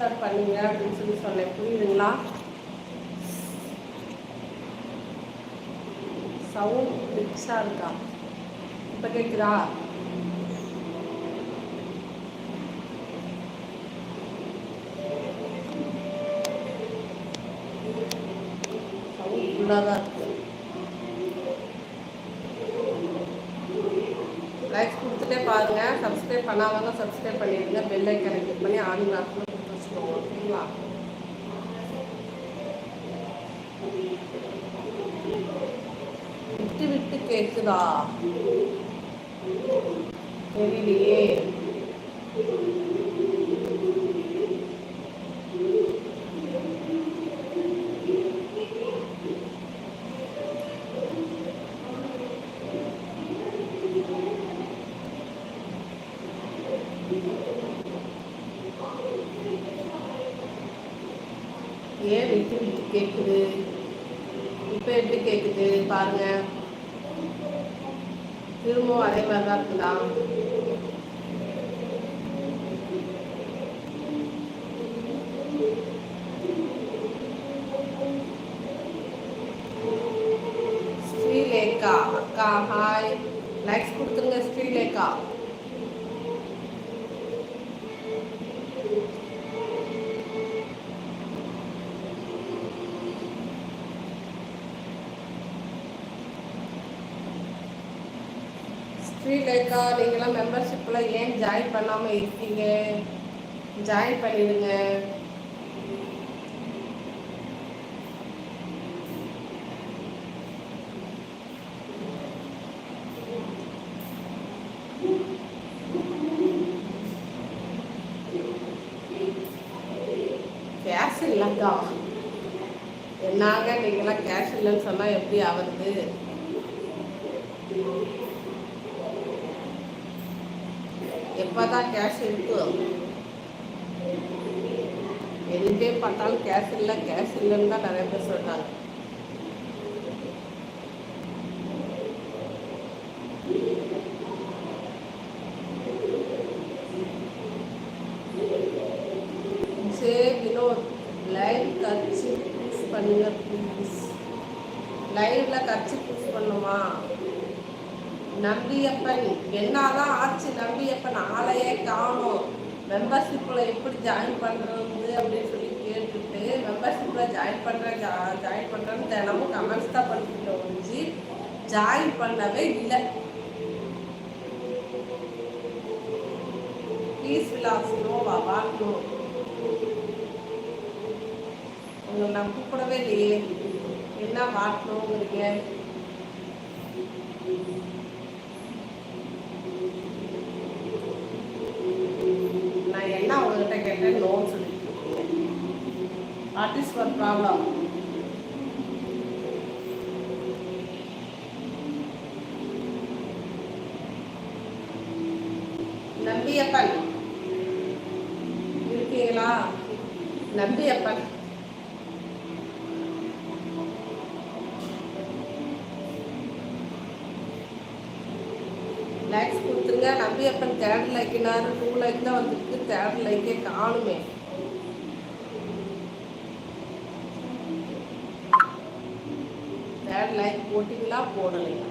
பண்ணுங்க அப்படின்னு சொன்னேன். புரியுதுங்களா? சவுண்ட் ரிச்சா இருக்கா? இப்ப கேக்குதா? சவுண்ட் ஃபுல்லாதான் இருக்கு. லைக்ஸ் கொடுத்துட்டே பாருங்க. சப்ஸ்கிரைப் பண்ணாதவங்க சப்ஸ்கிரைப் பண்ணிடுங்க. பெல் ஐக்கனை கிளிக் பண்ணி ஆன் ஆப்ஷன் கொடுத்து வச்சுக்கோங்க. ஓகேங்களா? விட்டு விட்டு கேக்குதா? தெரியலையே. ஏன் விட்டு விட்டு கேக்குது? இப்ப எப்படி கேக்குது பாருங்க. திரும்பவும் அதே மாதிரி தான் இருக்குதா? ஸ்ரீலேகா அக்கா ஹாய். லைக்ஸ் கொடுத்துருங்க ஸ்ரீலேகா. ஸ்ரீலேகா நீங்களாம் மெம்பர்ஷிப்பில் ஏன் ஜாயின் பண்ணாமல் இருக்கீங்க? ஜாயின் பண்ணிடுங்க. கேஷ் இல்லைக்கா. என்னாங்க நீங்களாம் கேஷ் இல்லைன்னு சொன்னால் எப்படி ஆகுது? எப்போதான் கேஷ் இருக்கு? எங்கே பார்த்தாலும் கேஷ் இல்லை கேஷ் இல்லைன்னு தான் நிறைய பேர் சொல்கிறாங்க. சரி வினோத் லைவ் கட்சி யூஸ் பண்ணுங்க ப்ளீஸ். லைவ்ல கட்சி யூஸ் பண்ணுமா? நம்பியப்பன் என்னதான் ஆச்சு? நம்பியப்பன் ஆளையே காணும். மெம்பர்ஷிப்பில் எப்படி ஜாயின் பண்ணுறது அப்படின்னு சொல்லி கேட்டுட்டு மெம்பர்ஷிப்பில் ஜாயின் பண்ணுறேன்னு தினமும் கமெண்ட்ஸ் தான் பண்ணிட்டு ஒழிஞ்சு ஜாயின் பண்ணவே இல்லை. ப்ளீஸ் விலாஸ் நோவா பார்க்கணும். உங்களை நான் கூப்பிடவே இல்லையே. என்ன மாட்டணுங்கிறீங்க? நான் என்ன உங்ககிட்ட கேட்டேன் நோன்னு சொல்லிட்டு what is your problem? Nambiyappan இருக்கீங்களா? நம்பியப்பன் லைக்ஸ் கொடுத்துருங்க. நம்பியப்பன் 3rd லைக்னாரு 2 லைக் தான் வந்துருக்கு. 3rd லைக்கே காணுமே. லைக் போட்டிங்களா போடலையா?